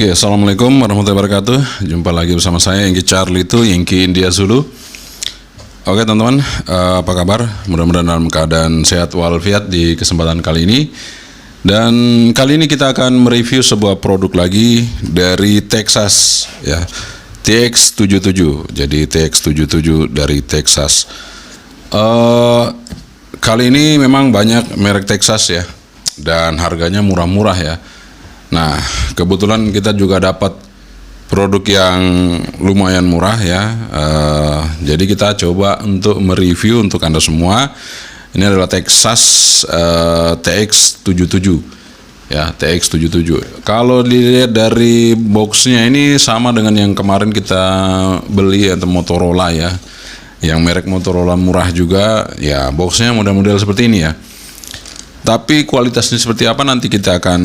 Oke, assalamualaikum warahmatullahi wabarakatuh. Jumpa lagi bersama saya Yangki Charlie itu Yangki India Zulu. Oke teman-teman, apa kabar? Mudah-mudahan dalam keadaan sehat walafiat di kesempatan kali ini. Dan kali ini kita akan mereview sebuah produk lagi dari Texas, ya, TX77. Jadi TX77 dari Texas. Kali ini memang banyak merek Texas ya, dan harganya murah-murah ya. Nah, kebetulan kita juga dapat produk yang lumayan murah ya. Jadi kita coba untuk mereview untuk Anda semua. Ini adalah Texas TX77 ya, TX77. Kalau dilihat dari boxnya ini sama dengan yang kemarin kita beli atau Motorola ya, yang merek Motorola murah juga ya. Boxnya model-model seperti ini ya. Tapi kualitasnya seperti apa nanti kita akan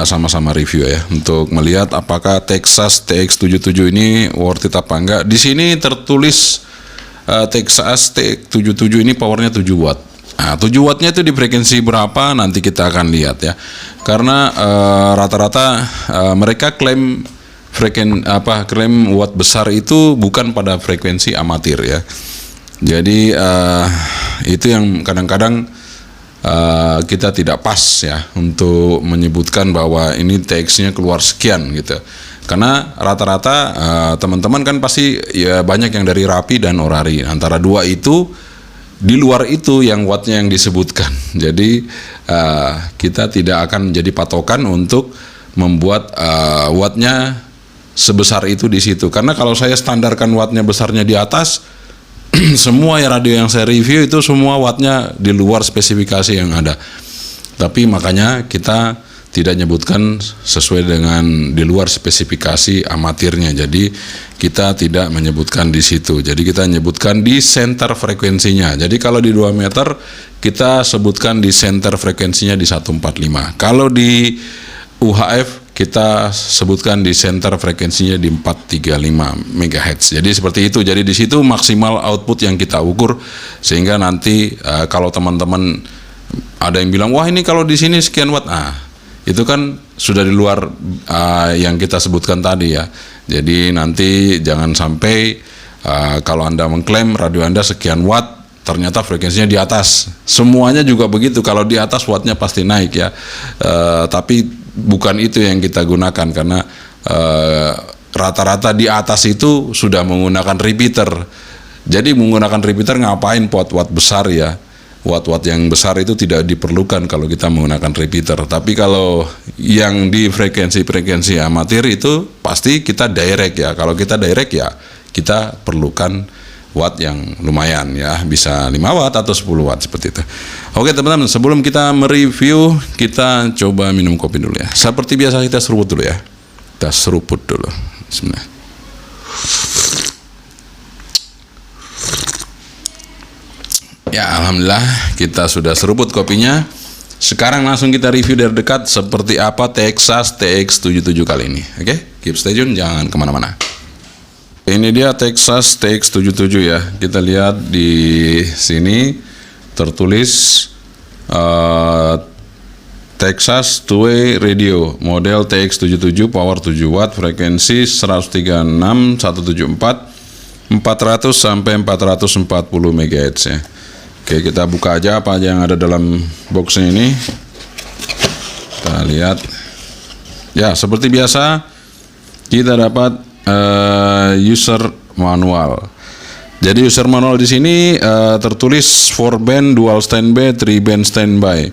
sama-sama review ya, untuk melihat apakah Texas TX77 ini worth it apa enggak. Di sini tertulis Texas TX77 ini powernya 7 watt. Nah, 7 wattnya itu di frekuensi berapa nanti kita akan lihat ya. Karena rata-rata mereka klaim klaim watt besar itu bukan pada frekuensi amatir ya. Jadi itu yang kadang-kadang kita tidak pas ya untuk menyebutkan bahwa ini TX-nya keluar sekian gitu. Karena rata-rata teman-teman kan pasti ya banyak yang dari Rappi dan Orari. Antara dua itu, di luar itu yang wattnya yang disebutkan. Jadi kita tidak akan jadi patokan untuk membuat wattnya sebesar itu di situ. Karena kalau saya standarkan wattnya besarnya di atas, semua ya radio yang saya review itu semua wattnya di luar spesifikasi yang ada. Tapi makanya kita tidak nyebutkan sesuai dengan di luar spesifikasi amatirnya. Jadi kita tidak menyebutkan di situ. Jadi kita menyebutkan di center frekuensinya. Jadi kalau di 2 meter kita sebutkan di center frekuensinya di 145. Kalau di UHF kita sebutkan di center frekuensinya di 435 MHz. Jadi seperti itu. Jadi di situ maksimal output yang kita ukur, sehingga nanti kalau teman-teman ada yang bilang, wah ini kalau di sini sekian watt, itu kan sudah di luar yang kita sebutkan tadi ya. Jadi nanti jangan sampai kalau Anda mengklaim radio Anda sekian watt, ternyata frekuensinya di atas. Semuanya juga begitu. Kalau di atas wattnya pasti naik ya. Tapi bukan itu yang kita gunakan, karena rata-rata di atas itu sudah menggunakan repeater. Jadi menggunakan repeater ngapain watt-watt besar ya? Watt-watt yang besar itu tidak diperlukan kalau kita menggunakan repeater. Tapi kalau yang di frekuensi amatir itu pasti kita direct ya. Kalau kita direct ya kita perlukan watt yang lumayan ya, bisa 5 watt atau 10 watt seperti itu. Oke teman-teman, sebelum kita mereview, kita coba minum kopi dulu ya. Seperti biasa kita seruput dulu ya. Kita seruput dulu. Bismillah. Ya, alhamdulillah kita sudah seruput kopinya. Sekarang langsung kita review dari dekat seperti apa Texas TX77 kali ini. Oke, keep stay tune, jangan kemana-mana. Ini dia Texas TX77 ya. Kita lihat di sini tertulis Texas Two-Way Radio model TX77, power 7 watt, frekuensi 136, 174, 400 sampai 440 MHz ya. Oke, kita buka aja apa aja yang ada dalam boxnya ini. Kita lihat. Ya, seperti biasa kita dapat user manual. Jadi user manual di sini tertulis 4 band dual standby, 3 band standby,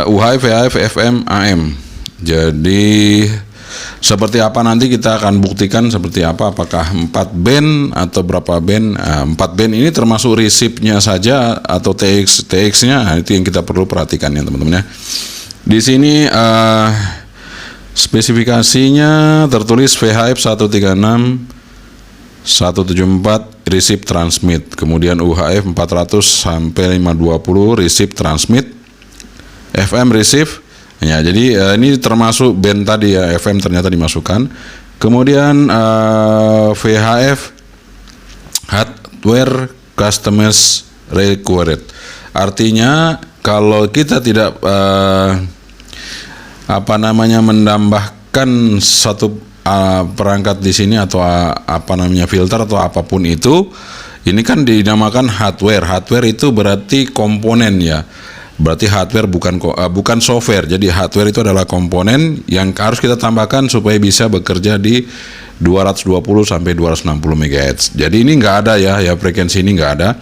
UHF, VHF, FM, AM. Jadi seperti apa nanti kita akan buktikan seperti apa, apakah 4 band atau berapa band. 4 band ini termasuk resipnya saja atau TX-nya, itu yang kita perlu perhatikan ya teman-teman ya. Di sini spesifikasinya tertulis VHF 136 174 receive transmit, kemudian UHF 400 sampai 520 receive transmit, FM receive ya. Jadi ini termasuk band tadi ya, FM ternyata dimasukkan. Kemudian VHF hardware customers required, artinya kalau kita tidak menambah menggunakan satu perangkat di sini atau apa namanya filter atau apapun itu, ini kan dinamakan hardware. Hardware itu berarti komponen ya. Berarti hardware bukan software. Jadi hardware itu adalah komponen yang harus kita tambahkan supaya bisa bekerja di 220 sampai 260 MHz. Jadi ini nggak ada ya frekuensi ini nggak ada.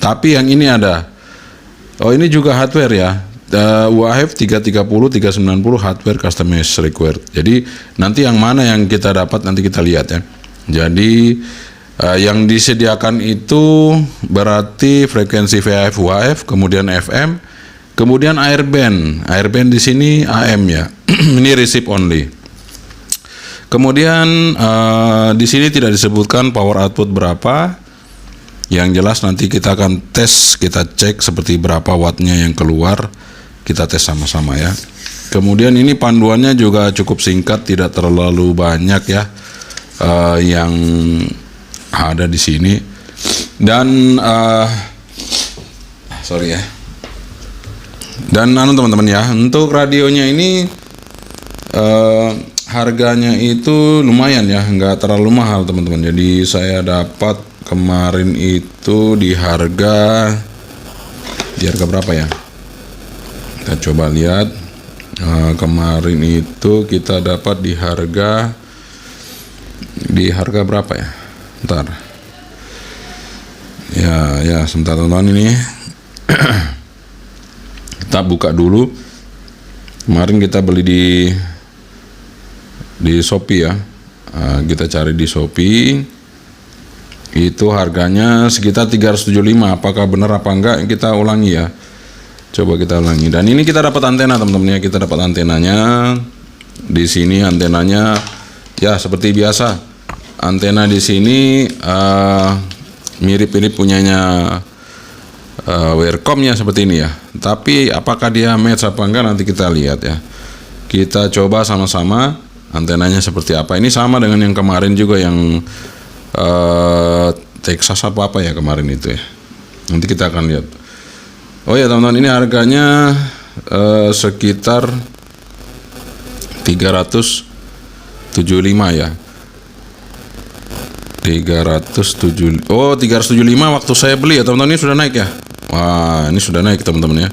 Tapi yang ini ada. Oh, ini juga hardware ya. UHF 330, 390 hardware customized required. Jadi nanti yang mana yang kita dapat nanti kita lihat ya. Jadi yang disediakan itu berarti frekuensi VHF, UHF, kemudian FM, kemudian airband. Airband di sini AM ya. Ini receive only. Kemudian di sini tidak disebutkan power output berapa. Yang jelas nanti kita akan tes, kita cek seperti berapa wattnya yang keluar. Kita tes sama-sama ya. Kemudian ini panduannya juga cukup singkat, tidak terlalu banyak ya yang ada di sini. Dan sorry ya. Dan teman-teman ya, untuk radionya ini harganya itu lumayan ya, nggak terlalu mahal teman-teman. Jadi saya dapat kemarin itu di harga berapa ya? Kita coba lihat. Kemarin itu kita dapat di harga berapa ya? Bentar. Ya, sebentar teman-teman ini. Kita buka dulu. Kemarin kita beli di Shopee ya. Kita cari di Shopee. Itu harganya sekitar 375. Apakah benar apa enggak? Kita ulangi ya. Coba kita ulangi. Dan ini kita dapat antena teman-teman ya. Kita dapat antenanya. Di sini antenanya ya seperti biasa. Antena di sini mirip-mirip punyanya Wirecom-nya seperti ini ya. Tapi apakah dia match apa enggak nanti kita lihat ya. Kita coba sama-sama antenanya seperti apa. Ini sama dengan yang kemarin juga yang Texas apa ya kemarin itu ya. Nanti kita akan lihat. Oh ya teman-teman, ini harganya sekitar 375 ya. 375 waktu saya beli ya teman-teman. Ini sudah naik ya. Wah, ini sudah naik teman-teman ya.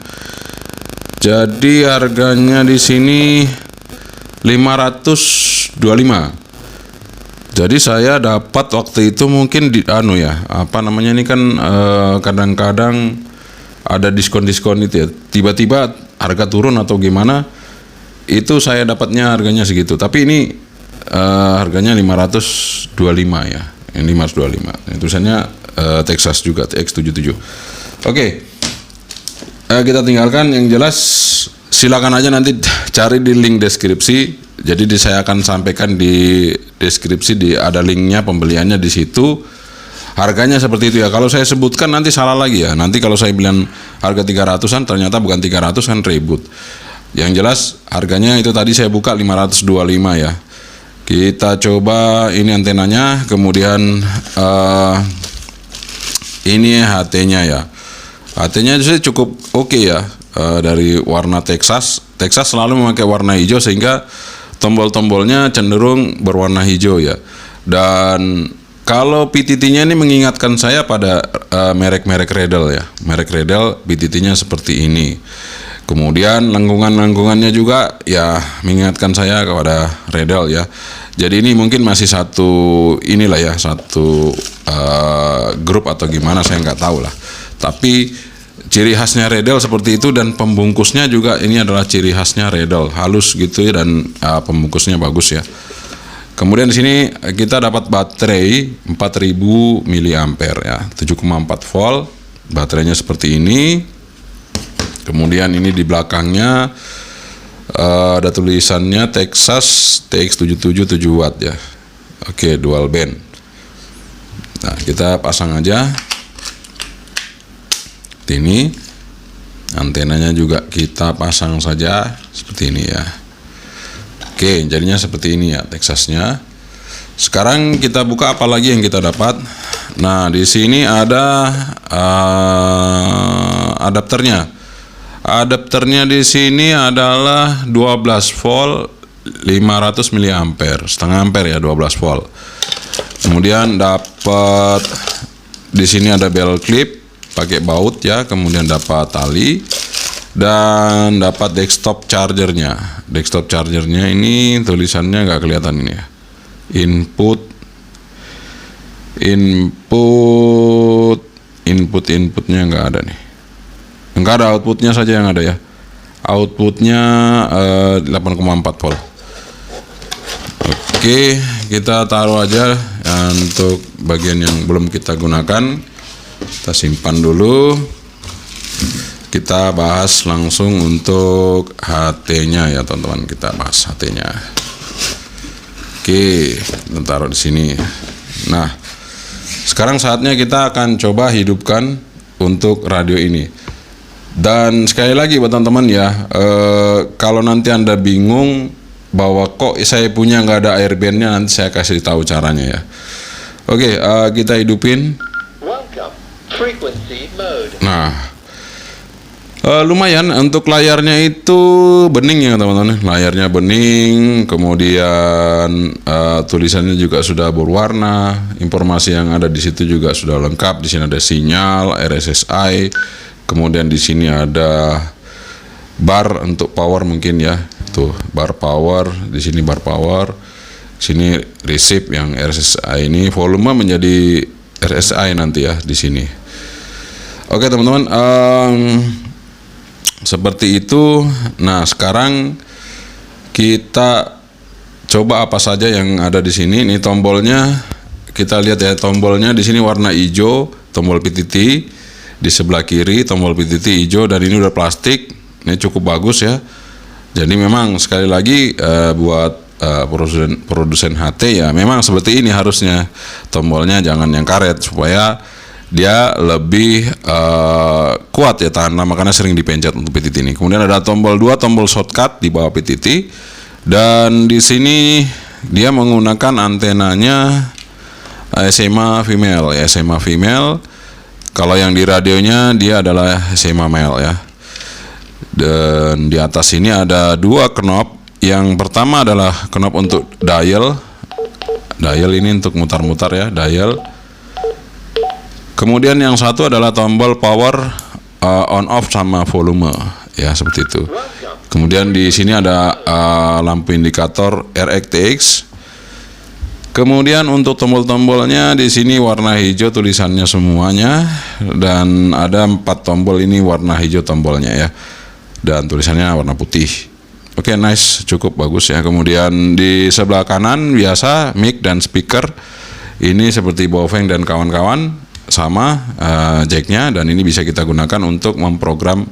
Jadi harganya di sini 525. Jadi saya dapat waktu itu mungkin di ini kan kadang-kadang ada diskon-diskon itu ya. Tiba-tiba harga turun atau gimana, itu saya dapatnya harganya segitu. Tapi ini harganya 525 ya. Ini 525. Tulisannya Texas juga TX77. Oke. Kita tinggalkan, yang jelas silakan aja nanti cari di link deskripsi. Jadi saya akan sampaikan di deskripsi, ada linknya pembeliannya di situ. Harganya seperti itu ya. Kalau saya sebutkan nanti salah lagi ya. Nanti kalau saya bilang harga 300-an ternyata bukan 300 kan ribut. Yang jelas harganya itu tadi saya buka 525 ya. Kita coba ini antenanya, kemudian ini HT-nya ya. HT-nya sih cukup oke ya. Dari warna Texas selalu memakai warna hijau sehingga tombol-tombolnya cenderung berwarna hijau ya. Dan kalau PTT-nya ini mengingatkan saya pada merek-merek Redel ya. Merek Redel PTT-nya seperti ini. Kemudian lengkungan-lengkungannya juga ya mengingatkan saya kepada Redel ya. Jadi ini mungkin masih satu grup atau gimana, saya nggak tahu lah. Tapi ciri khasnya Redel seperti itu, dan pembungkusnya juga ini adalah ciri khasnya Redel, halus gitu ya, dan pembungkusnya bagus ya. Kemudian di sini kita dapat baterai 4000 mAh ya, 7,4 volt. Baterainya seperti ini. Kemudian ini di belakangnya ada tulisannya Texas TX77 7 watt ya. Oke, dual band. Nah, kita pasang aja. Ini antenanya juga kita pasang saja seperti ini ya. Oke, jadinya seperti ini ya Texasnya. Sekarang kita buka apa lagi yang kita dapat. Nah, di sini ada adapternya. Adapternya di sini adalah 12 volt 500 mAh, setengah ampere ya, 12 volt. Kemudian dapat di sini ada bell clip pakai baut ya, kemudian dapat tali dan dapat desktop chargernya. Desktop chargernya ini tulisannya nggak kelihatan ini ya. Inputnya nggak ada nih. Nggak ada, outputnya saja yang ada ya. Outputnya 8,4 volt. Oke, kita taruh aja untuk bagian yang belum kita gunakan. Kita simpan dulu. Kita bahas langsung untuk HT-nya ya teman-teman. Kita bahas HT-nya. Oke, kita taruh di sini. Nah, sekarang saatnya kita akan coba hidupkan untuk radio ini. Dan sekali lagi buat teman-teman ya, kalau nanti Anda bingung bahwa kok saya punya nggak ada airbandnya, nanti saya kasih tahu caranya ya. Oke, kita hidupin. Nah, lumayan untuk layarnya itu bening ya teman-teman. Layarnya bening, kemudian tulisannya juga sudah berwarna. Informasi yang ada di situ juga sudah lengkap. Di sini ada sinyal RSSI. Kemudian di sini ada bar untuk power mungkin ya. Tuh, bar power, di sini bar power. Sini receive yang RSSI ini, volume menjadi RSSI nanti ya di sini. Oke teman-teman, seperti itu. Nah, sekarang kita coba apa saja yang ada di sini. Ini tombolnya, kita lihat ya, tombolnya di sini warna hijau, tombol PTT. Di sebelah kiri tombol PTT hijau, dan ini udah plastik. Ini cukup bagus ya. Jadi memang sekali lagi buat produsen HT ya, memang seperti ini harusnya tombolnya, jangan yang karet supaya dia lebih kuat ya, tahan lama, karena sering dipencet untuk PTT ini. Kemudian ada tombol 2, tombol shortcut di bawah PTT, dan di sini dia menggunakan antenanya SMA female ya, SMA female. Kalau yang di radionya dia adalah SMA male ya. Dan di atas ini ada 2 knob. Yang pertama adalah knob untuk dial. Dial ini untuk mutar-mutar ya, dial. Kemudian yang satu adalah tombol power on off sama volume ya, seperti itu. Kemudian di sini ada lampu indikator RxTX. Kemudian untuk tombol-tombolnya di sini warna hijau tulisannya semuanya, dan ada 4 tombol ini warna hijau tombolnya ya, dan tulisannya warna putih. Oke, nice, cukup bagus ya. Kemudian di sebelah kanan biasa mic dan speaker, ini seperti Baofeng dan kawan-kawan sama jacknya, dan ini bisa kita gunakan untuk memprogram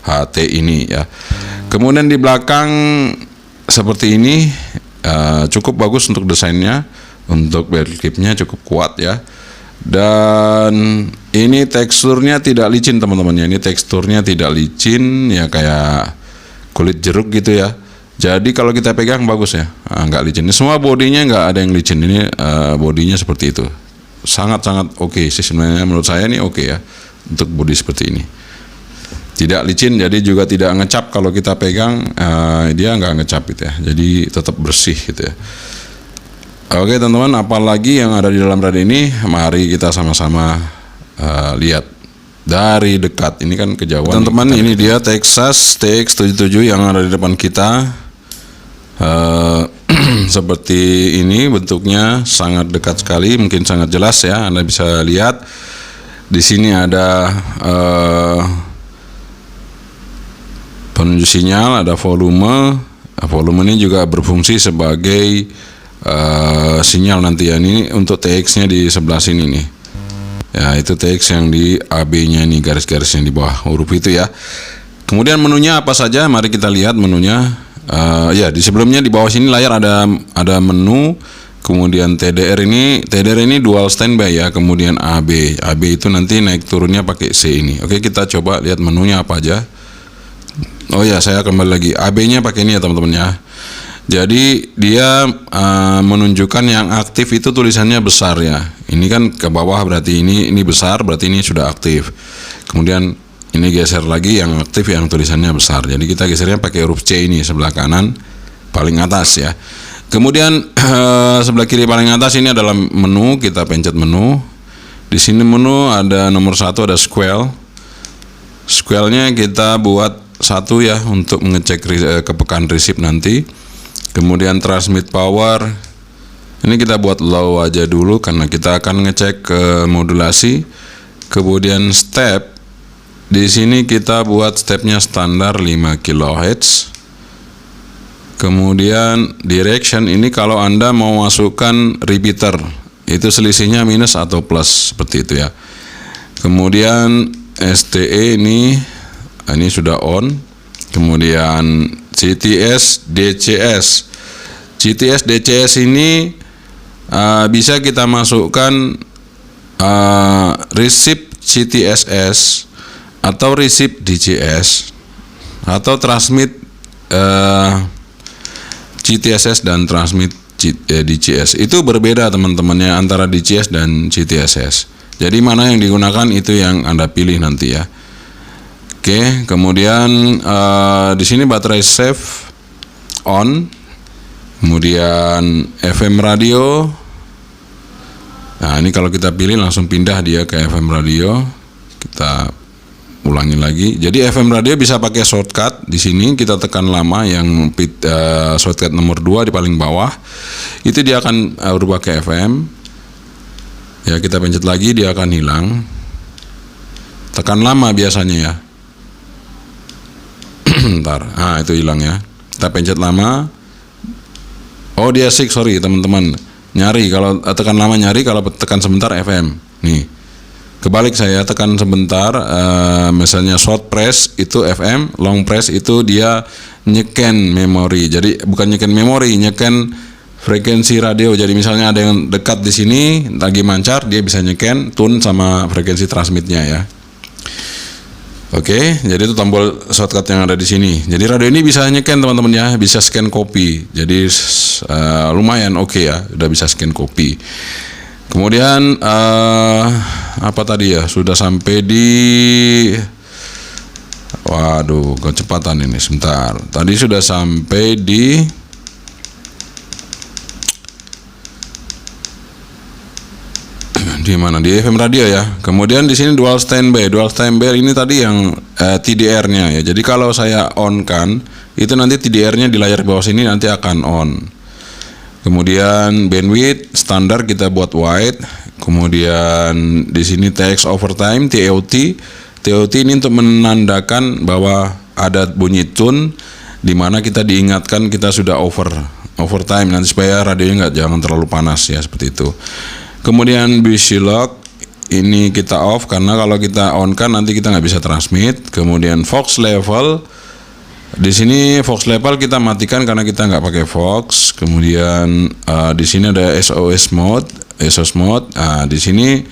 HT ini ya. Kemudian di belakang seperti ini, cukup bagus untuk desainnya. Untuk bell clipnya cukup kuat ya, dan ini teksturnya tidak licin teman-teman ya. Ini teksturnya tidak licin ya, kayak kulit jeruk gitu ya. Jadi kalau kita pegang bagus ya, nggak licin. Ini semua bodinya nggak ada yang licin. Ini bodinya seperti itu, sangat-sangat oke sih sebenarnya, menurut saya ini oke ya untuk bodi seperti ini. Tidak licin, jadi juga tidak ngecap. Kalau kita pegang dia nggak ngecap gitu ya, jadi tetap bersih gitu ya. Oke teman-teman, apalagi yang ada di dalam radio ini, mari kita sama-sama lihat dari dekat. Ini kan kejauhan teman-teman. Ini dia Texas TX77 yang ada di depan kita. Seperti ini bentuknya, sangat dekat sekali, mungkin sangat jelas ya, Anda bisa lihat. Di sini ada penunjuk sinyal, ada volume. Volume ini juga berfungsi sebagai sinyal nanti ya. Ini untuk TX-nya di sebelah sini nih. Ya, itu TX yang di AB-nya nih, garis-garis yang di bawah huruf itu ya. Kemudian menunya apa saja? Mari kita lihat menunya. Ya, di sebelumnya di bawah sini layar ada menu. Kemudian TDR ini dual standby ya. Kemudian AB itu nanti naik turunnya pakai C ini. Oke, kita coba lihat menunya apa aja. Oh ya, saya kembali lagi. AB-nya pakai ini ya teman-teman ya. Jadi dia menunjukkan yang aktif itu tulisannya besar ya. Ini kan ke bawah, berarti ini besar, berarti ini sudah aktif. Kemudian ini geser lagi yang aktif yang tulisannya besar. Jadi kita gesernya pakai huruf C ini sebelah kanan. paling atas ya. Kemudian sebelah kiri paling atas ini adalah menu, kita pencet menu. Di sini menu ada nomor 1 ada square. Square-nya kita buat 1 ya untuk mengecek kepekaan receive nanti. Kemudian transmit power. Ini kita buat low aja dulu karena kita akan ngecek ke modulasi. Kemudian step, di sini kita buat stepnya standar 5 kHz. Kemudian direction, ini kalau Anda mau masukkan repeater, itu selisihnya minus atau plus seperti itu ya. Kemudian STE ini sudah on. Kemudian CTS DCS. CTS DCS ini bisa kita masukkan receive CTSS atau receive DCS atau transmit CTSS dan transmit DCS. Itu berbeda teman-temannya antara DCS dan CTSS. Jadi mana yang digunakan itu yang Anda pilih nanti ya. Oke, kemudian di sini baterai save on. Kemudian FM radio. Nah, ini kalau kita pilih langsung pindah dia ke FM radio. Kita ulangi lagi. Jadi FM radio bisa pakai shortcut. Di sini kita tekan lama yang shortcut nomor 2 di paling bawah. Itu dia akan berubah ke FM. Ya, kita pencet lagi dia akan hilang. Tekan lama biasanya ya. Bentar. Nah, itu hilang ya. Kita pencet lama. Oh, dia sorry teman-teman. Nyari, kalau tekan lama nyari, kalau tekan sebentar FM. Nih. Kebalik saya tekan sebentar, misalnya short press itu FM, long press itu dia nyeken memori. Jadi bukan nyeken memori, nyeken frekuensi radio. Jadi misalnya ada yang dekat di sini lagi mancar, dia bisa nyeken tune sama frekuensi transmitnya ya. Oke, jadi itu tombol shortcut yang ada di sini. Jadi radio ini bisa nyeken teman-teman ya, bisa scan copy. Jadi lumayan oke ya, udah bisa scan copy. Kemudian apa tadi ya? Sudah sampai di, waduh, kecepatan ini sebentar. Tadi sudah sampai di mana? Di FM radio ya. Kemudian di sini dual standby. Dual standby ini tadi yang TDR-nya ya. Jadi kalau saya on kan, itu nanti TDR-nya di layar bawah sini nanti akan on. Kemudian bandwidth standar kita buat wide. Kemudian di sini TX overtime, TOT. TOT ini untuk menandakan bahwa ada bunyi tune di mana kita diingatkan kita sudah overtime nanti supaya radionya jangan terlalu panas ya, seperti itu. Kemudian busy lock ini kita off karena kalau kita on kan nanti kita nggak bisa transmit. Kemudian Vox level, di sini Vox level kita matikan karena kita nggak pakai Vox. Kemudian di sini ada SOS mode. Nah, di sini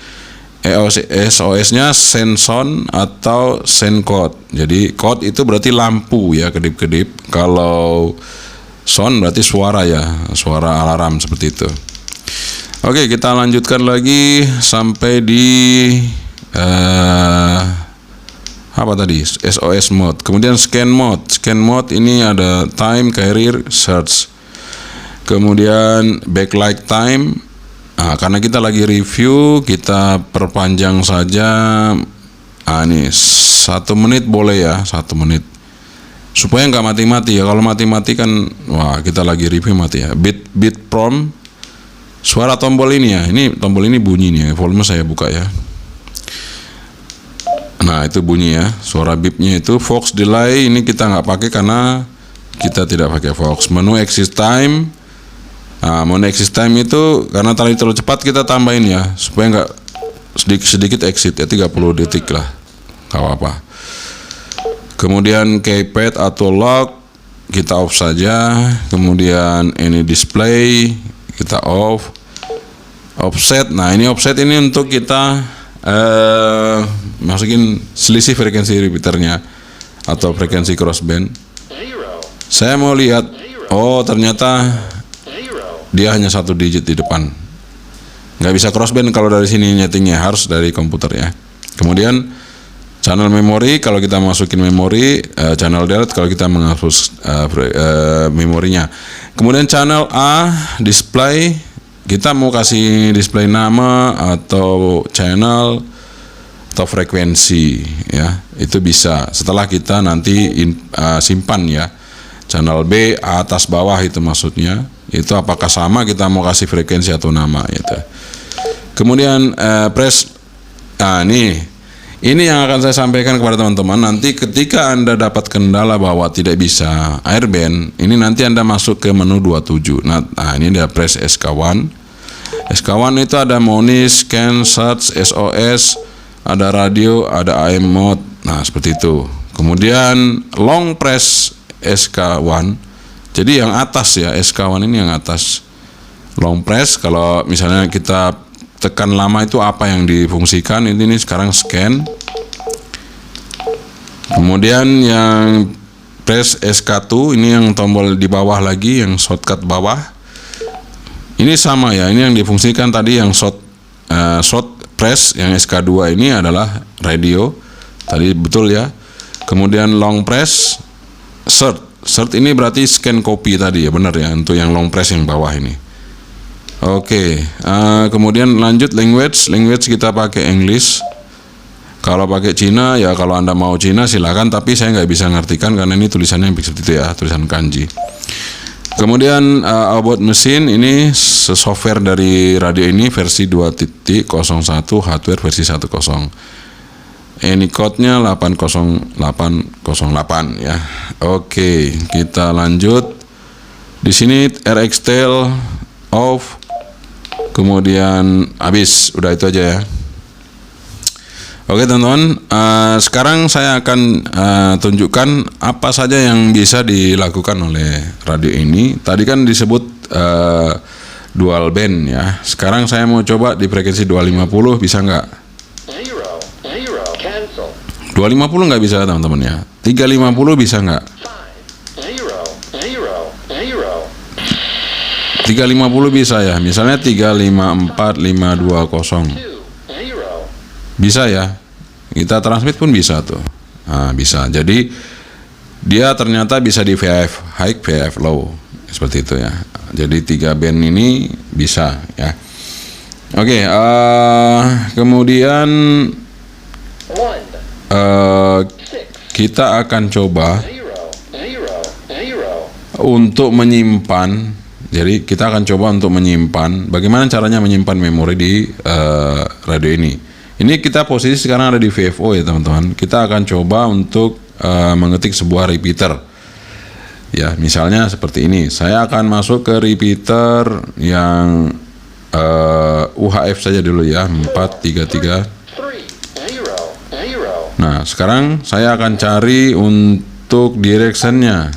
SOS-nya send sound atau send code. Jadi code itu berarti lampu ya, kedip-kedip. Kalau sound berarti suara ya, suara alarm seperti itu. Oke, kita lanjutkan lagi sampai di apa tadi? SOS mode. Kemudian scan mode. Scan mode ini ada time, carrier, search. Kemudian backlight time. Nah, karena kita lagi review, kita perpanjang saja. Ini 1 menit boleh ya, 1 menit. Supaya nggak mati-mati ya. Kalau mati-mati kan, wah kita lagi review mati ya. Bit prompt. Suara tombol ini ya, ini tombol ini bunyi nih ya, volume saya buka ya. Nah itu bunyi ya, suara beepnya itu. Vox delay ini kita nggak pakai karena kita tidak pakai Vox. Menu exit time, nah menu exit time itu karena terlalu cepat kita tambahin ya, supaya nggak sedikit exit ya, 30 detik lah, nggak apa-apa. Kemudian keypad atau lock kita off saja. Kemudian ini display kita off. Offset, nah ini offset ini untuk kita masukin selisih frekuensi repeaternya atau frekuensi crossband. Saya mau lihat, oh ternyata dia hanya 1 digit di depan, nggak bisa crossband kalau dari sini nyetingnya, harus dari komputer ya. Kemudian Channel memori kalau kita masukin memori, channel delete kalau kita menghapus memorinya. Kemudian channel A display, kita mau kasih display nama atau channel atau frekuensi ya, itu bisa setelah kita nanti simpan ya. Channel B atas bawah itu maksudnya, itu apakah sama kita mau kasih frekuensi atau nama gitu. Kemudian press, ini yang akan saya sampaikan kepada teman-teman. Nanti ketika Anda dapat kendala bahwa tidak bisa airband, ini nanti Anda masuk ke menu 27. Nah, ini ada press SK1. SK1 itu ada monitor, scan, search, SOS, ada radio, ada AM mode. Nah, seperti itu. Kemudian long press SK1. Jadi yang atas ya, SK1 ini yang atas. Long press kalau misalnya kita tekan lama itu apa yang difungsikan, ini sekarang scan. Kemudian yang press SK2, ini yang tombol di bawah lagi, yang shortcut bawah. Ini sama ya, ini yang difungsikan tadi yang short press, yang SK2 ini adalah radio. Tadi betul ya. Kemudian long press search ini berarti scan copy tadi ya, benar ya, untuk yang long press yang bawah ini. Oke, kemudian lanjut language kita pakai English. Kalau pakai Cina ya, kalau Anda mau Cina silakan, tapi saya nggak bisa ngartikan karena ini tulisannya seperti itu ya, tulisan kanji. Kemudian about machine, ini software dari radio ini versi 2.01, hardware versi 10. Ini code-nya 80808 ya. Oke, kita lanjut. Di sini RxTel off. Kemudian habis, udah itu aja ya. Oke teman-teman, sekarang saya akan tunjukkan apa saja yang bisa dilakukan oleh radio ini. Tadi kan disebut dual band ya. Sekarang saya mau coba di frekuensi 250, bisa nggak? 250 nggak bisa teman-teman ya. 350 bisa nggak? 350 bisa ya, misalnya 354520 bisa ya, kita transmit pun bisa tuh. Nah, bisa, jadi dia ternyata bisa di VHF high, VHF low, seperti itu ya. Jadi 3 band ini bisa ya. Oke, kemudian kita akan coba untuk menyimpan. Jadi kita akan coba untuk menyimpan. Bagaimana caranya menyimpan memori di radio ini? Ini kita posisi sekarang ada di VFO ya teman-teman. Kita akan coba untuk mengetik sebuah repeater. Ya, misalnya seperti ini. Saya akan masuk ke repeater yang UHF saja dulu ya, 433. Nah, sekarang saya akan cari untuk direction-nya.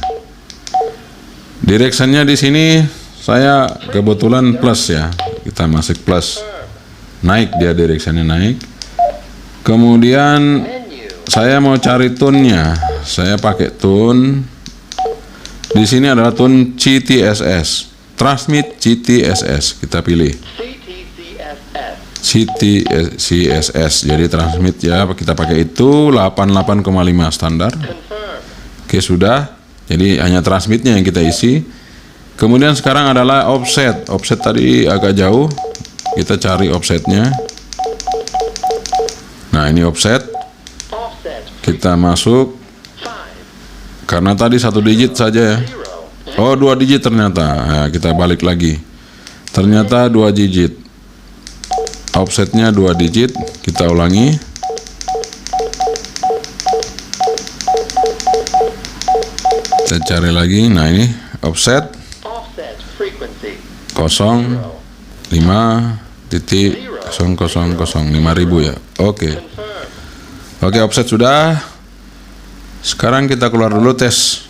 Direction-nya di sini saya kebetulan plus ya, kita masuk plus, naik dia, direction-nya naik. Kemudian saya mau cari tune-nya, saya pakai tune. Di sini adalah tune CTSS, transmit CTSS, kita pilih CTSS, jadi transmit ya, kita pakai itu 88,5 standar. Oke, sudah. Jadi hanya transmitnya yang kita isi. Kemudian sekarang adalah offset. Offset tadi agak jauh. Kita cari offsetnya. Nah, ini offset. Kita masuk. Karena tadi 1 digit saja ya. Oh, 2 digit ternyata. Nah, kita balik lagi. Ternyata 2 digit. Offsetnya 2 digit. Kita ulangi. Kita cari lagi. Nah, ini offset 05.000 ya. Oke, offset sudah. Sekarang kita keluar dulu tes.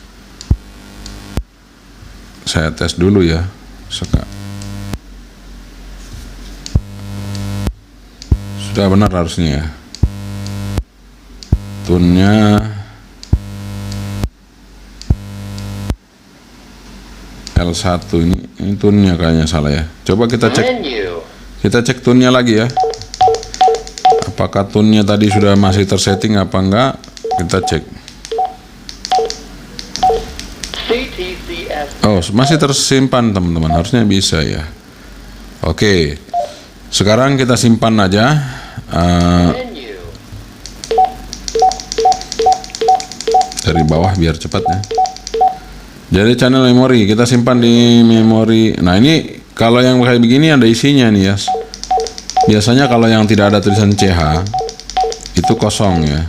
Saya tes dulu ya. Sudah benar harusnya ya. Tune-nya L1 ini tune-nya kayaknya salah ya. Coba kita cek. Kita cek tune-nya lagi ya. Apakah tunnya tadi sudah masih tersetting apa enggak? Kita cek. Oh, masih tersimpan teman-teman, harusnya bisa ya. Oke, sekarang kita simpan aja. Dari bawah biar cepat ya. Jadi channel memori kita simpan di memori. Nah ini kalau yang kayak begini ada isinya nih ya. Biasanya kalau yang tidak ada tulisan CH itu kosong ya.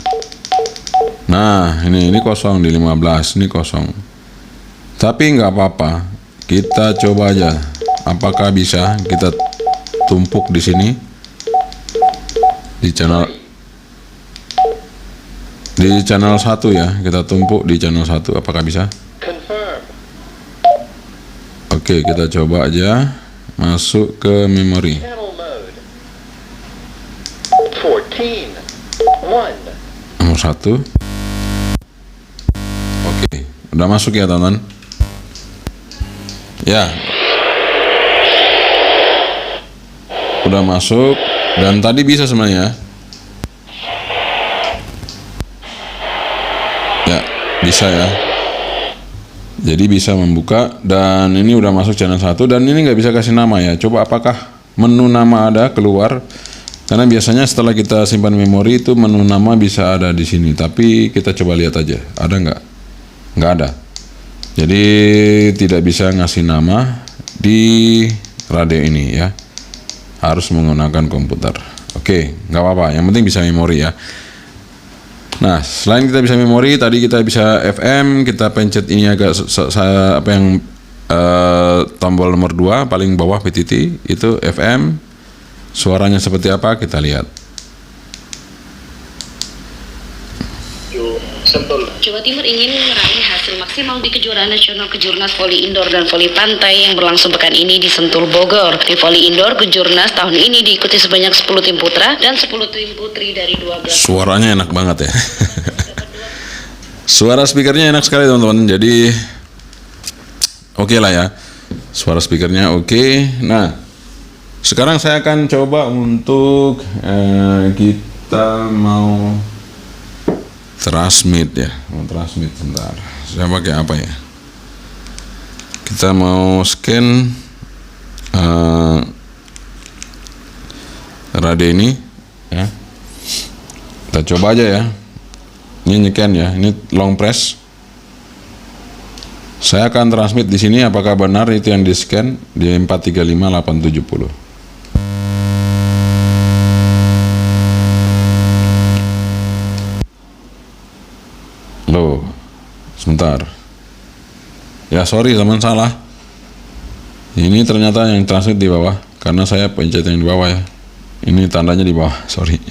Nah ini kosong di 15, ini kosong. Tapi nggak apa-apa, kita coba aja. Apakah bisa kita tumpuk di sini di channel 1 ya. Kita tumpuk di channel 1, apakah bisa? Oke, kita coba aja masuk ke memori. Nomor 1. Oke, udah masuk ya teman-teman. Ya, udah masuk dan tadi bisa sebenarnya. Ya, bisa ya. Jadi bisa membuka dan ini udah masuk channel 1 dan ini nggak bisa kasih nama ya. Coba apakah menu nama ada keluar? Karena biasanya setelah kita simpan memori itu menu nama bisa ada di sini. Tapi kita coba lihat aja, ada nggak? Nggak ada. Jadi tidak bisa ngasih nama di radio ini ya. Harus menggunakan komputer. Oke, nggak apa-apa. Yang penting bisa memori ya. Nah, selain kita bisa memori, tadi kita bisa FM, kita pencet ini agak tombol nomor 2 paling bawah PTT itu FM. Suaranya seperti apa kita lihat. Jawa Timur ingin meraih hasil maksimal di kejuaraan nasional Kejurnas Voli Indoor dan Voli Pantai yang berlangsung pekan ini di Sentul, Bogor. Di Voli Indoor, Kejurnas tahun ini diikuti sebanyak 10 tim putra dan 10 tim putri dari 12. Suaranya enak banget ya. Suara speakernya enak sekali teman-teman. Jadi oke lah ya. Suara speakernya oke. Nah, sekarang saya akan coba untuk kita mau transmit ya, transmit sebentar. Saya pakai apa ya? Kita mau scan radio ini ya. Kita coba aja ya. Ini nyekan ya, ini long press. Saya akan transmit di sini apakah benar itu yang di scan di 435870. Loh, sebentar. Ya sorry teman, salah. Ini ternyata yang transmit di bawah, karena saya pencet yang di bawah ya. Ini tandanya di bawah, sorry.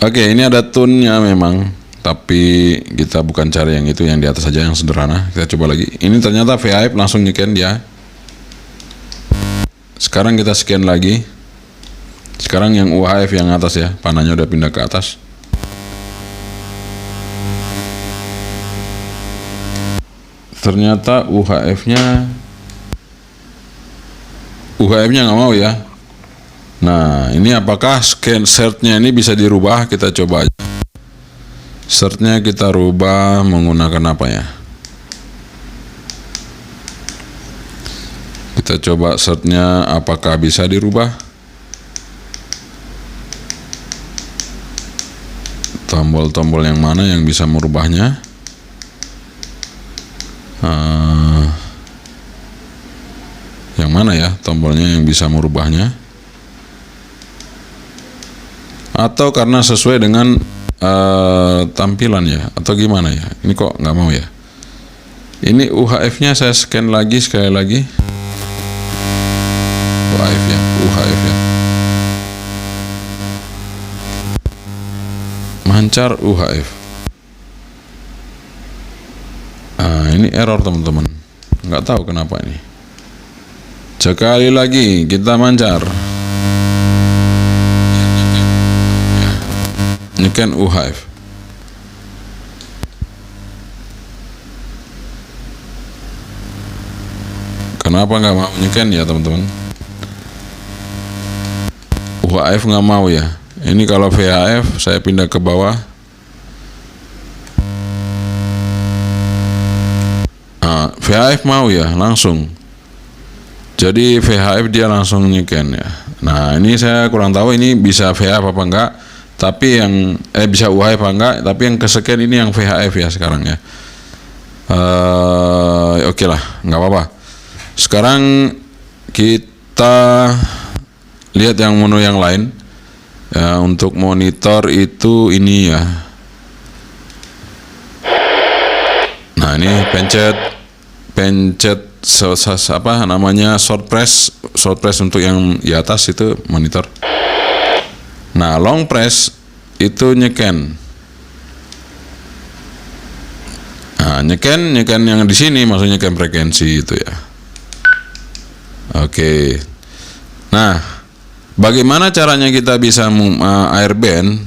Oke, ini ada tune-nya memang, tapi kita bukan cari yang itu, yang di atas saja yang sederhana. Kita coba lagi. Ini ternyata VHF langsung nyekan dia. Sekarang kita scan lagi. Sekarang yang UHF yang atas ya, panahnya udah pindah ke atas. Ternyata UHF-nya nggak mau ya. Nah, ini apakah scan search-nya ini bisa dirubah? Kita coba aja. Search-nya kita rubah menggunakan apa ya? Kita coba search-nya apakah bisa dirubah? Tombol-tombol yang mana yang bisa merubahnya? Yang mana ya tombolnya yang bisa merubahnya? Atau karena sesuai dengan tampilan ya, atau gimana ya? Ini kok nggak mau ya? Ini UHF-nya saya scan lagi sekali lagi. UHF ya. Mancar UHF. Nah, ini error teman-teman. Nggak tahu kenapa ini. Sekali lagi kita mancar. Ini kan UHF. Kenapa nggak mau nyekan ya teman-teman? UHF nggak mau ya. Ini kalau VHF saya pindah ke bawah. Nah, VHF mau ya langsung. Jadi VHF dia langsung nyeken ya. Nah ini saya kurang tahu ini bisa VHF apa enggak. Tapi yang bisa UHF apa enggak. Tapi yang kesekian ini yang VHF ya sekarang ya. Oke lah, nggak apa-apa. Sekarang kita lihat yang menu yang lain. Ya, untuk monitor itu ini ya. Nah ini pencet apa namanya short press untuk yang di atas itu monitor. Nah long press itu nyeken. Nah nyeken yang di sini maksudnya nyeken frekuensi itu ya. Oke. Nah, bagaimana caranya kita bisa airband?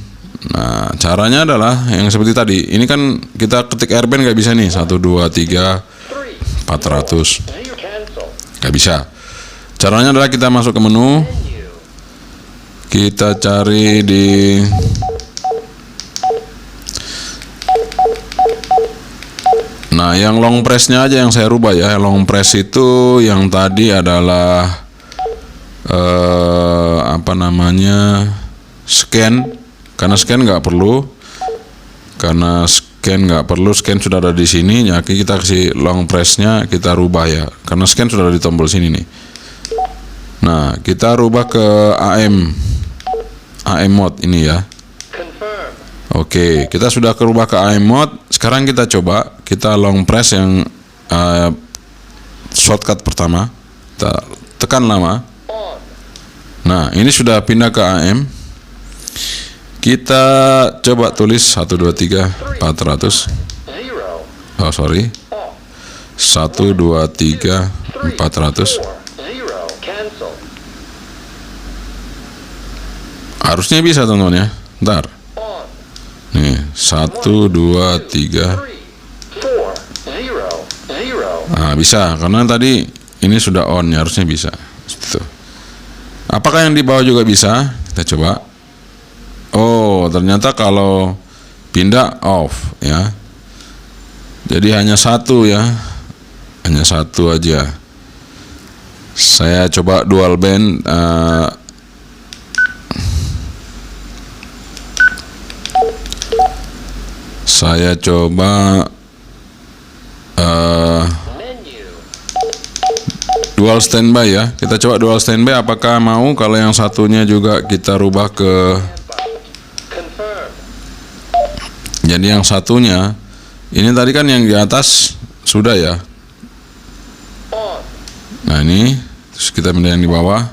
Nah, caranya adalah yang seperti tadi. Ini kan kita ketik airband nggak bisa nih 1, 2, 3, 400. Nggak bisa. Caranya adalah kita masuk ke menu. Kita cari di Nah, yang long press-nya aja yang saya rubah ya. Long press itu yang tadi adalah apa namanya scan. Karena scan nggak perlu. Scan sudah ada di sini. Ya, kita kasih long press-nya kita rubah ya. Karena scan sudah ada di tombol sini nih. Nah, kita rubah ke AM mode ini ya. Oke, kita sudah kerubah ke AM mode. Sekarang kita coba, kita long press yang shortcut pertama. Kita tekan lama. Nah, ini sudah pindah ke AM. Kita coba tulis 1, 2, 3, 400. Oh, sorry. 1, 2, 3, 400. Harusnya bisa teman-teman ya. Bentar. Nih, 1, 2, 3. Nah, bisa karena tadi ini sudah on ya, harusnya bisa. Gitu. Apakah yang di bawah juga bisa? Kita coba. Oh, ternyata kalau pindah off ya. Jadi hanya satu ya. Hanya satu aja. Saya coba dual band. Saya coba dual standby ya. Kita coba dual standby. Apakah mau kalau yang satunya juga kita rubah ke. Jadi yang satunya ini tadi kan yang di atas sudah ya. Nah ini terus kita pindah yang di bawah.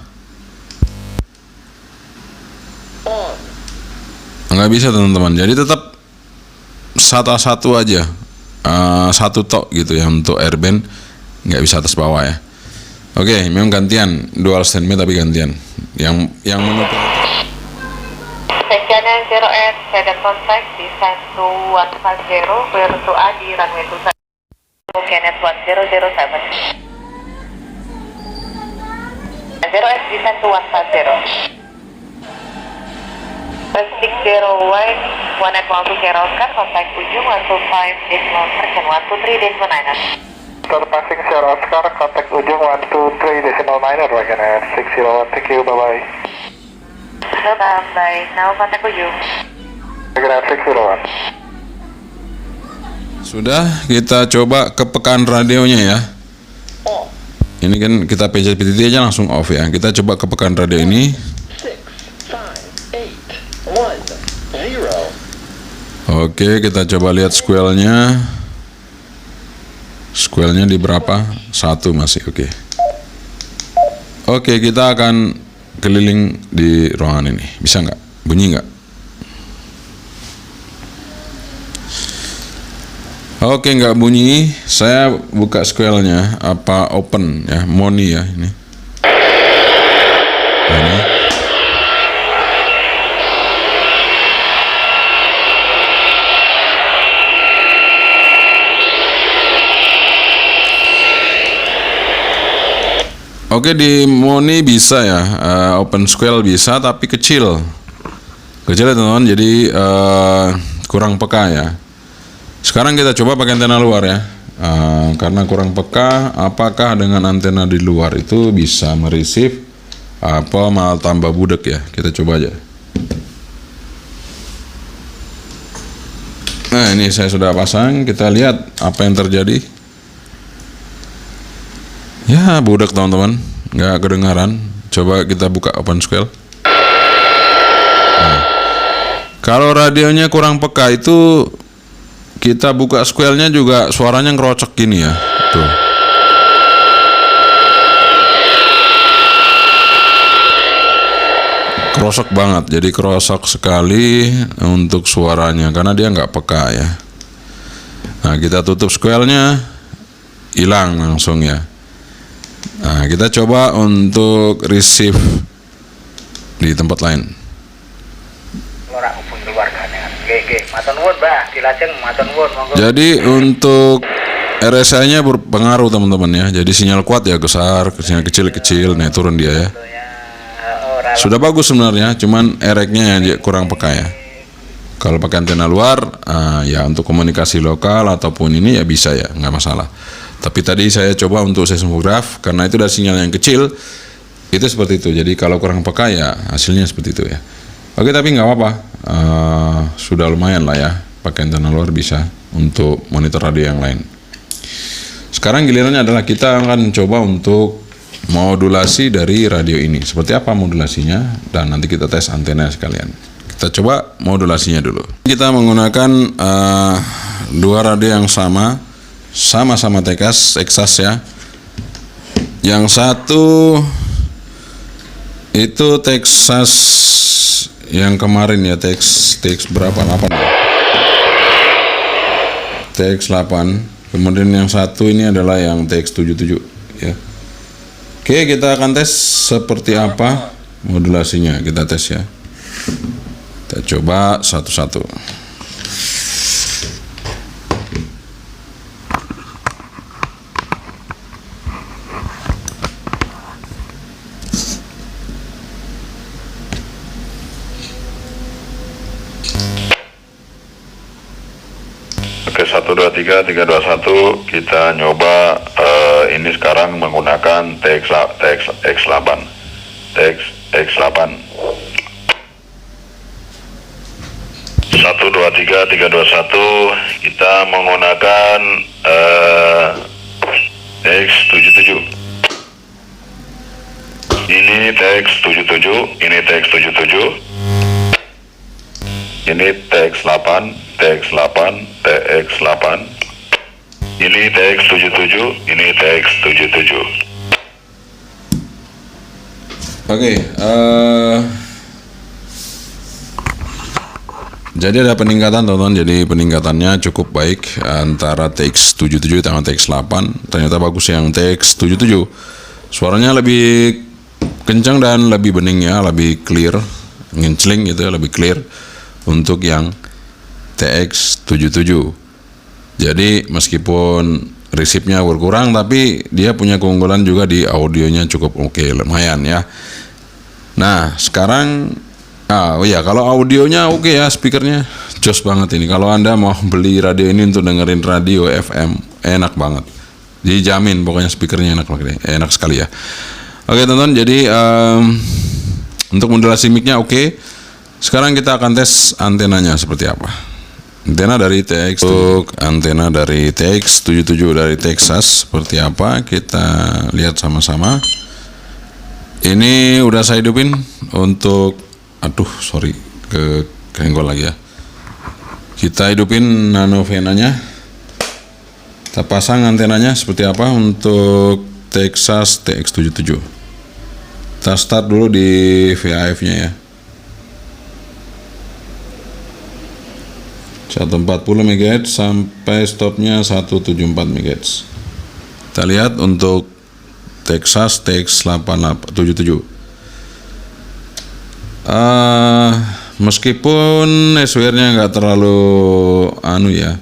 Nggak bisa teman-teman. Jadi tetap satu aja, satu tok gitu ya untuk airband, nggak bisa atas bawah ya. Oke, memang gantian dual standby tapi gantian. Yang menutup. Sekian 0S, saya kontak di 1150 clear to A di runway 27. Kenneth 1007. 0S di 1150. 60 white, 112 Sierra Oscar, contact ujung 125.9er, 123.9er. Passing Sierra Oscar, contact ujung 123.9er, Wagoner 601, thank you, bye-bye. Bye, now contact ujung. Wagoner 601. Sudah, kita coba kepekaan radionya ya. Ini kan kita pencet PTT aja langsung off ya. Kita coba kepekaan radio ini. Oke, kita coba lihat squelnya. Squelnya di berapa? 1 masih oke. Oke, kita akan keliling di ruangan ini. Bisa nggak? Bunyi nggak? Oke, nggak bunyi. Saya buka squelnya. Apa open ya? Moni ya ini. Ini. Oke, di Moni bisa ya, open squel bisa tapi kecil. Kecil ya teman-teman, jadi kurang peka ya. Sekarang kita coba pakai antena luar ya. Karena kurang peka, apakah dengan antena di luar itu bisa mereceive apa malah tambah budek ya? Kita coba aja. Nah, ini saya sudah pasang, kita lihat apa yang terjadi. Ya, budek teman-teman, nggak kedengaran. Coba kita buka OpenScale. Nah, kalau radionya kurang peka itu kita buka square-nya juga suaranya ngerocok gini ya. Tuh. Kerosok banget, jadi kerosok sekali untuk suaranya karena dia nggak peka ya. Nah, kita tutup square-nya, hilang langsung ya. Nah, kita coba untuk receive di tempat lain. Jadi untuk RSI-nya berpengaruh teman-teman ya. Jadi sinyal kuat ya besar, sinyal kecil, nah turun dia ya. Sudah bagus sebenarnya, cuman RX-nya yang kurang peka ya. Kalau pakai antena luar, ya untuk komunikasi lokal ataupun ini ya bisa ya, nggak masalah. Tapi tadi saya coba untuk seismograf, karena itu dari sinyal yang kecil, itu seperti itu. Jadi kalau kurang peka ya hasilnya seperti itu ya. Oke, tapi nggak apa-apa, sudah lumayan lah ya, pakai antena luar bisa untuk monitor radio yang lain. Sekarang gilirannya adalah kita akan coba untuk modulasi dari radio ini. Seperti apa modulasinya, dan nanti kita tes antena sekalian. Kita coba modulasinya dulu. Kita menggunakan dua radio yang sama-sama Texas ya. Yang satu itu Texas yang kemarin ya, TX berapa? 8 ya? TX 8. Kemudian yang satu ini adalah yang TX 77 ya. Oke, kita akan tes seperti apa modulasinya. Kita tes ya. Kita coba satu-satu. Oke, 1, 2, 3, 3, 2, 1. Kita nyoba ini sekarang menggunakan TX8. TX8. 1, 2, 3, 3, 2, 1. Kita menggunakan TX77. Ini TX77, ini TX77. Ini TX8, TX8, TX8. Ini TX77, ini TX77. Oke, jadi ada peningkatan teman-teman. Jadi peningkatannya cukup baik antara TX77 dengan TX8. Ternyata bagus yang TX77. Suaranya lebih kencang dan lebih bening ya, lebih clear, ngencling gitu ya, lebih clear untuk yang TX77. Jadi meskipun resipnya berkurang, tapi dia punya keunggulan juga di audionya cukup oke, lumayan ya. Nah sekarang, kalau audionya oke ya, speakernya jos banget ini. Kalau Anda mau beli radio ini untuk dengerin radio FM, enak banget. Dijamin pokoknya speakernya enak sekali ya. Oke teman-teman, jadi untuk modulasi mic-nya oke. Sekarang kita akan tes antenanya seperti apa. Antena dari antena dari TX77 dari Texas seperti apa, kita lihat sama-sama. Ini udah saya hidupin untuk kehenggol lagi ya. Kita hidupin nanovenanya. Kita pasang antenanya seperti apa untuk Texas TX77. Kita start dulu di VHF-nya ya. 140 MHz sampai stopnya 174 MHz. Kita lihat untuk Texas TX877. Meskipun SWR-nya nggak terlalu ya,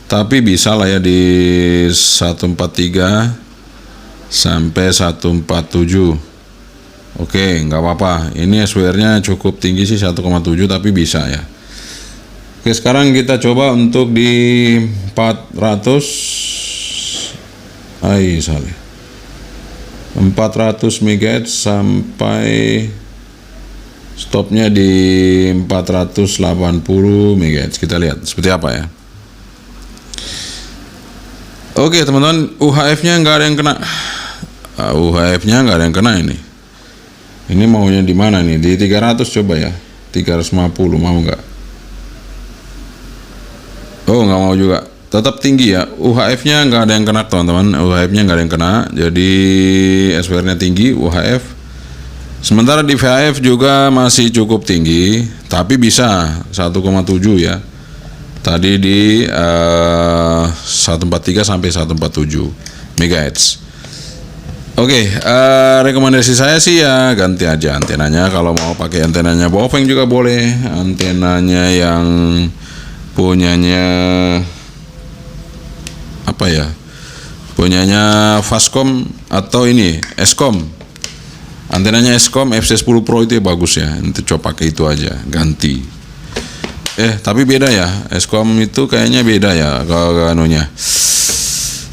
tapi bisa lah ya di 143 sampai 147. Oke, nggak apa-apa. Ini SWR-nya cukup tinggi sih 1,7 tapi bisa ya. Oke, sekarang kita coba untuk di 400 MHz sampai stopnya di 480 MHz. Kita lihat seperti apa ya. Oke teman-teman, UHF-nya nggak ada yang kena. UHF-nya nggak ada yang kena ini. Ini maunya di mana nih? Di 300 coba ya. 350 mau nggak? Oh, nggak mau juga. Tetap tinggi ya. UHF-nya nggak ada yang kena teman-teman. UHF-nya nggak ada yang kena. Jadi SWR-nya tinggi UHF. Sementara di VHF juga masih cukup tinggi, tapi bisa 1,7 ya. Tadi di 143 sampai 147 MHz. Oke, rekomendasi saya sih ya ganti aja antenanya. Kalau mau pakai antenanya Baofeng juga boleh. Antenanya yang punyanya apa ya? Punyanya Fastcom atau ini Escom. Antenanya Escom FC10 Pro itu ya bagus ya. Nanti coba pakai itu aja, ganti. Tapi beda ya. Escom itu kayaknya beda ya kalau anunya.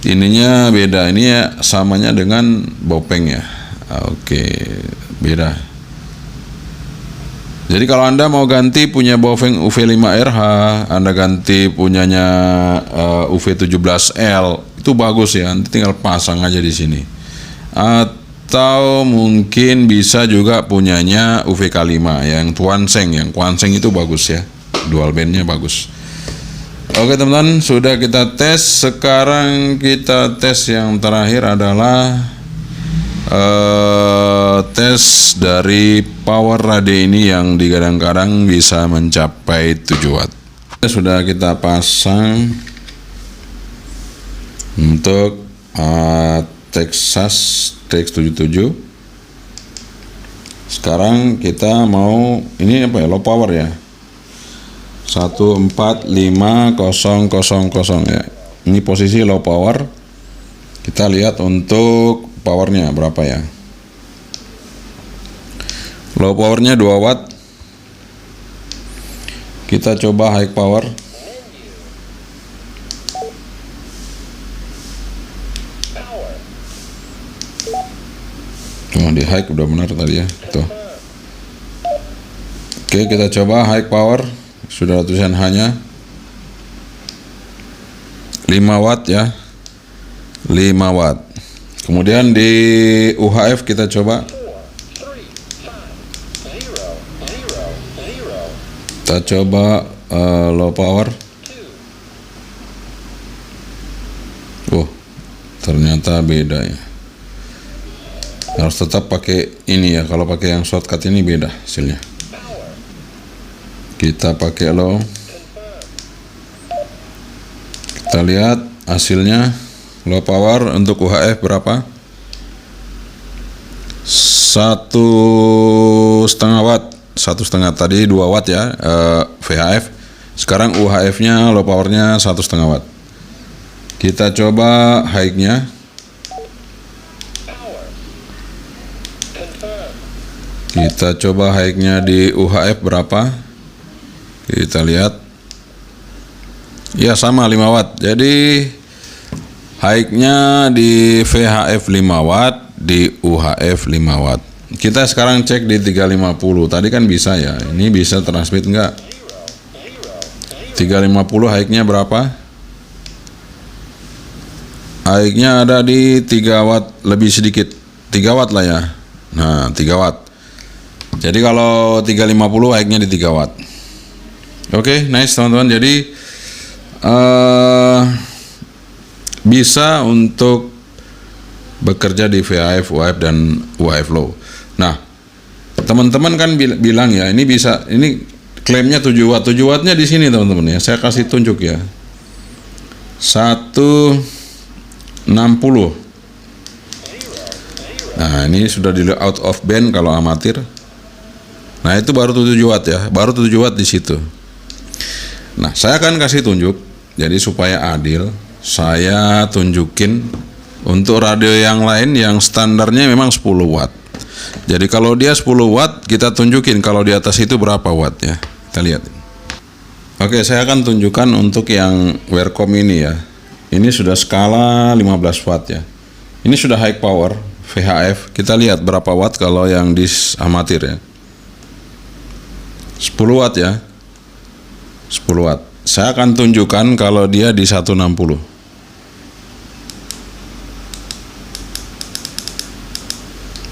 Ininya beda. Ini ya samanya dengan Baofeng ya. Oke, beda. Jadi kalau Anda mau ganti punya Baofeng UV5RH, Anda ganti punyanya UV17L, itu bagus ya. Nanti tinggal pasang aja di sini. Atau mungkin bisa juga punyanya UVK5 yang Tuanseng, itu bagus ya. Dual bandnya bagus. Oke teman-teman, sudah kita tes. Sekarang kita tes yang terakhir adalah tes dari power radio ini yang digadang-gadang bisa mencapai 7 watt. Sudah kita pasang untuk Texas TX77. Sekarang kita mau ini apa ya, low power ya, 145.000 ya. Ini posisi low power. Kita lihat untuk powernya berapa ya. Low powernya 2 watt. Kita coba high power. Di high udah benar tadi ya. Tuh. Oke, kita coba high power. Sudah tulisan hanya 5 watt ya, 5 watt. Kemudian di UHF kita coba. Kita coba low power. Ternyata beda ya. Harus tetap pakai ini ya. Kalau pakai yang shortcut ini beda hasilnya. Kita pakai low. Kita lihat hasilnya. Low power untuk UHF berapa? 1,5 watt. 1,5 tadi 2 watt ya VHF. Sekarang UHF-nya low powernya 1,5 watt. Kita coba high-nya. Kita coba high-nya di UHF berapa? Kita lihat. Ya sama 5 watt. Jadi high-nya di VHF 5 watt, di UHF 5 watt. Kita sekarang cek di 350. Tadi kan bisa ya. Ini bisa transmit enggak? 350 high-nya berapa? High-nya ada di 3 watt lebih sedikit. 3 watt lah ya. Nah, 3 watt. Jadi kalau 350 high-nya di 3 watt. Oke, nice teman-teman. Jadi bisa untuk bekerja di VHF, UHF dan UHF low. Nah, teman-teman kan bilang ya, ini bisa, ini klaimnya 7 watt. 7 wattnya di sini teman-teman ya. Saya kasih tunjuk ya. 160. Nah, ini sudah di out of band kalau amatir. Nah, itu baru 7 watt ya. Baru 7 watt di situ. Nah, saya akan kasih tunjuk. Jadi supaya adil, saya tunjukin untuk radio yang lain yang standarnya memang 10 watt. Jadi kalau dia 10 watt, kita tunjukin kalau di atas itu berapa watt ya. Kita lihat. Oke, saya akan tunjukkan untuk yang Wearcom ini ya. Ini sudah skala 15 watt ya. Ini sudah high power VHF. Kita lihat berapa watt kalau yang di amatir ya. 10 watt ya. 10 watt. Saya akan tunjukkan kalau dia di 160.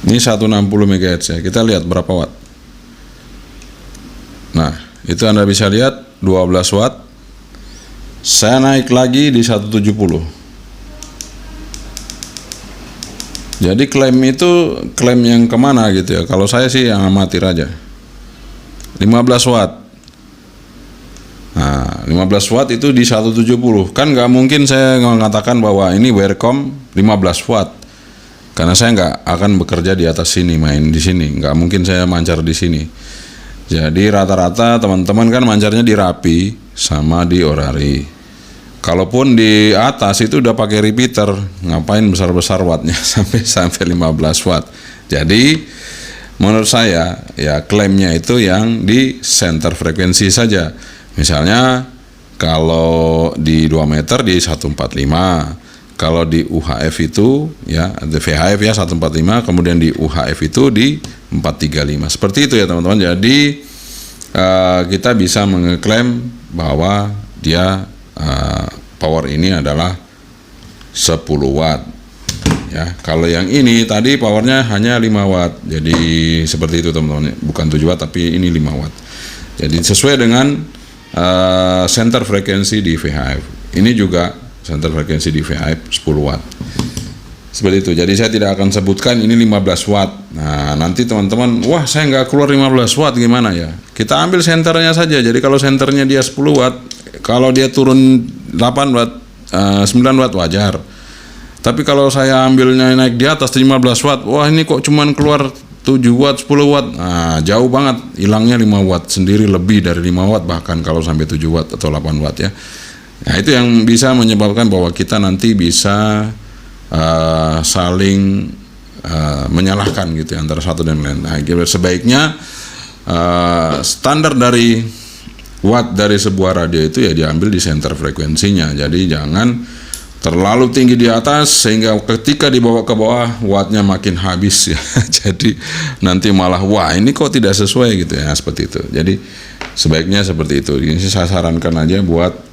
Ini 160 MHz ya. Kita lihat berapa watt. Nah, itu Anda bisa lihat 12 watt. Saya naik lagi di 170. Jadi klaim itu klaim yang kemana gitu ya. Kalau saya sih yang amatir aja. 15 watt. Nah, 15 watt itu di 170. Kan nggak mungkin saya mengatakan bahwa ini Wearcom 15 watt. Karena saya nggak akan bekerja di atas sini, main di sini. Nggak mungkin saya mancar di sini. Jadi rata-rata teman-teman kan mancarnya di Rapi sama di Orari. Kalaupun di atas itu udah pakai repeater, ngapain besar-besar wattnya sampai 15 watt. Jadi menurut saya ya klaimnya itu yang di center frekuensi saja. Misalnya kalau di 2 meter di 145. Kalau di UHF itu ya, di VHF ya 145, kemudian di UHF itu di 435. Seperti itu ya teman-teman. Jadi kita bisa mengeklaim bahwa dia power ini adalah 10 watt. Ya, kalau yang ini tadi powernya hanya 5 watt. Jadi seperti itu teman-teman. Bukan 7 watt tapi ini 5 watt. Jadi sesuai dengan center frekuensi di VHF. Ini juga center frekuensi di VHF 10 watt. Seperti itu. Jadi saya tidak akan sebutkan ini 15 watt. Nah, nanti teman-teman, wah saya nggak keluar 15 watt gimana ya? Kita ambil senternya saja. Jadi kalau senternya dia 10 watt, kalau dia turun 8 watt, 9 watt wajar. Tapi kalau saya ambilnya naik di atas 15 watt, wah ini kok cuman keluar 7 watt, 10 watt. Nah, jauh banget. Hilangnya 5 watt sendiri, lebih dari 5 watt bahkan kalau sampai 7 watt atau 8 watt ya. Nah, itu yang bisa menyebabkan bahwa kita nanti bisa saling menyalahkan gitu ya, antara satu dan lain. Nah, sebaiknya standar dari watt dari sebuah radio itu ya diambil di center frekuensinya. Jadi jangan terlalu tinggi di atas sehingga ketika dibawa ke bawah wattnya makin habis ya. Jadi nanti malah wah ini kok tidak sesuai gitu ya, seperti itu. Jadi sebaiknya seperti itu. Ini saya sarankan aja buat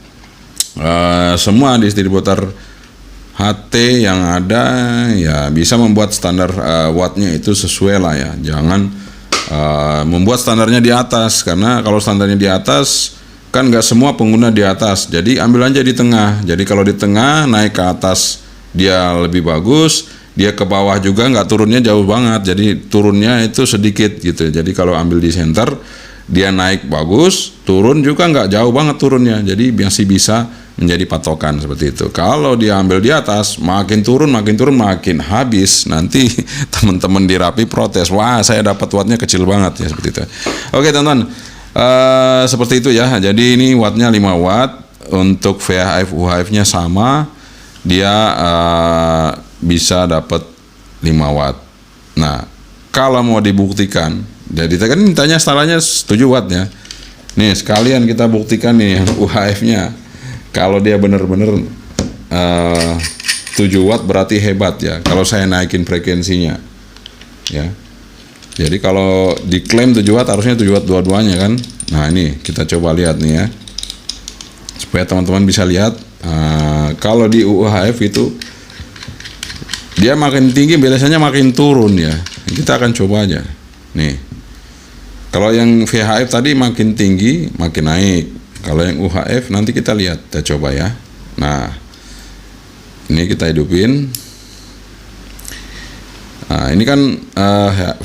semua distributor HT yang ada ya bisa membuat standar wattnya itu sesuai lah ya. Jangan membuat standarnya di atas, karena kalau standarnya di atas kan nggak semua pengguna di atas. Jadi ambil aja di tengah. Jadi kalau di tengah naik ke atas dia lebih bagus, dia ke bawah juga nggak turunnya jauh banget. Jadi turunnya itu sedikit gitu. Jadi kalau ambil di center dia naik bagus, turun juga nggak jauh banget turunnya. Jadi masih bisa menjadi patokan seperti itu. Kalau dia ambil di atas, makin turun makin habis. Nanti teman-teman di Rapi protes, wah saya dapat wattnya kecil banget ya, seperti itu. Oke teman-teman, seperti itu ya. Jadi ini wattnya 5 watt. Untuk VHF UHF-nya sama, dia bisa dapat 5 watt. Nah, kalau mau dibuktikan, jadi kan mintanya skalanya 7 watt ya. Nih sekalian kita buktikan nih yang UHF-nya. Kalau dia benar-benar 7 watt berarti hebat ya. Kalau saya naikin frekuensinya, ya. Jadi kalau diklaim 7 watt harusnya 7 watt dua-duanya kan. Nah ini kita coba lihat nih ya, supaya teman-teman bisa lihat. Kalau di UHF itu dia makin tinggi biasanya makin turun ya. Kita akan coba aja. Nih, kalau yang VHF tadi makin tinggi makin naik. Kalau yang UHF nanti kita lihat, kita coba ya. Nah, ini kita hidupin. Nah, ini kan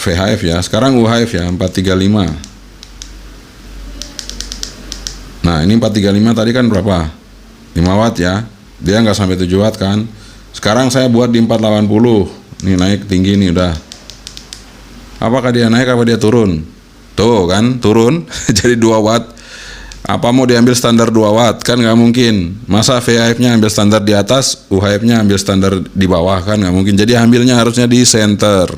VHF ya. Sekarang UHF ya, 435. Nah, ini 435 tadi kan berapa? 5 watt ya. Dia nggak sampai 7 watt kan. Sekarang saya buat di 480. Ini naik tinggi nih udah. Apakah dia naik apa dia turun? Tuh kan, turun. Jadi 2 watt. Apa mau diambil standar 2 watt? Kan nggak mungkin. Masa VHF-nya ambil standar di atas, UHF-nya ambil standar di bawah, kan nggak mungkin. Jadi ambilnya harusnya di center.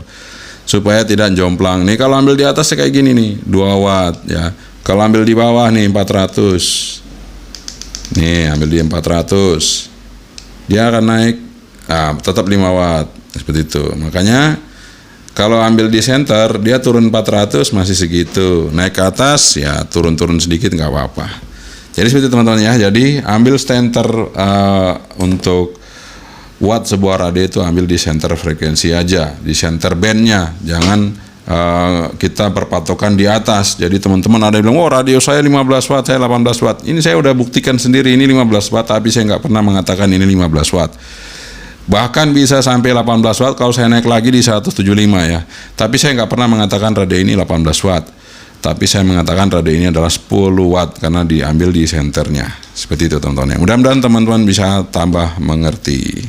supaya tidak jomplang. Nih kalau ambil di atas kayak gini nih, 2 watt ya. Kalau ambil di bawah nih 400. Nih, ambil di 400. Dia akan naik tetap 5 watt seperti itu. Makanya kalau ambil di center dia turun 400 masih segitu. Naik ke atas ya turun-turun sedikit nggak apa-apa. Jadi seperti itu teman-teman ya. Jadi ambil center untuk watt sebuah radio itu ambil di center frekuensi aja, di center bandnya, jangan kita berpatokan di atas. Jadi teman-teman ada yang bilang, oh radio saya 15 watt, saya 18 watt. Ini saya udah buktikan sendiri ini 15 watt, tapi saya nggak pernah mengatakan ini 15 watt. Bahkan bisa sampai 18 watt kalau saya naik lagi di 175 ya. Tapi saya nggak pernah mengatakan radio ini 18 watt. Tapi saya mengatakan radio ini adalah 10 watt karena diambil di senternya. Seperti itu teman-teman ya. Mudah-mudahan teman-teman bisa tambah mengerti.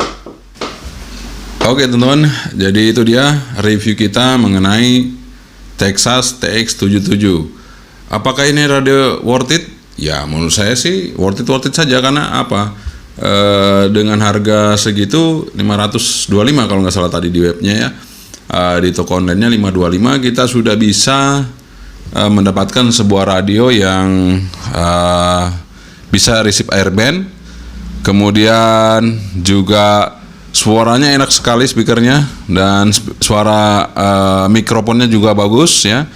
Oke teman-teman, jadi itu dia review kita mengenai Texas TX77. Apakah ini radio worth it? Ya menurut saya sih worth it saja, karena apa? Dengan harga segitu 525 kalau nggak salah tadi di webnya ya, di toko online-nya 525 kita sudah bisa mendapatkan sebuah radio yang bisa receive airband, kemudian juga suaranya enak sekali speakernya, dan suara mikrofonnya juga bagus ya.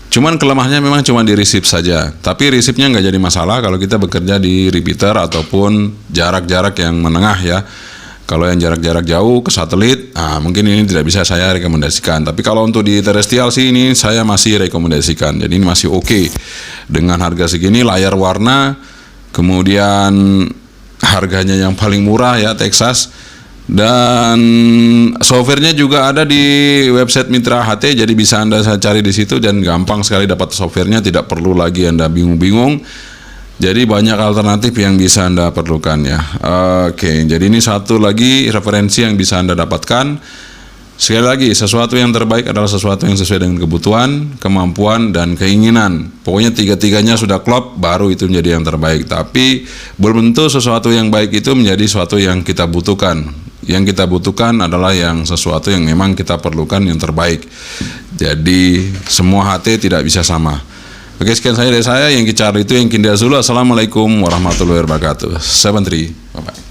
Cuman kelemahannya memang cuma di receive saja. Tapi receive-nya nggak jadi masalah kalau kita bekerja di repeater ataupun jarak-jarak yang menengah ya. Kalau yang jarak-jarak jauh ke satelit, mungkin ini tidak bisa saya rekomendasikan. Tapi kalau untuk di terestrial sih ini saya masih rekomendasikan. Jadi ini masih oke. Dengan harga segini, layar warna, kemudian harganya yang paling murah ya Texas. Dan softwarenya juga ada di website Mitra HT, jadi bisa Anda cari di situ dan gampang sekali dapat softwarenya, tidak perlu lagi Anda bingung-bingung. Jadi banyak alternatif yang bisa Anda perlukan ya. Oke, jadi ini satu lagi referensi yang bisa Anda dapatkan. Sekali lagi, sesuatu yang terbaik adalah sesuatu yang sesuai dengan kebutuhan, kemampuan, dan keinginan. Pokoknya tiga-tiganya sudah klop, baru itu menjadi yang terbaik. Tapi belum tentu sesuatu yang baik itu menjadi sesuatu yang kita butuhkan. Yang kita butuhkan adalah yang sesuatu yang memang kita perlukan, yang terbaik. Jadi semua HT tidak bisa sama. Oke, sekian saja dari saya. Yang Kicar itu yang Kindia Zulu. Assalamualaikum warahmatullahi wabarakatuh. 73, bye-bye.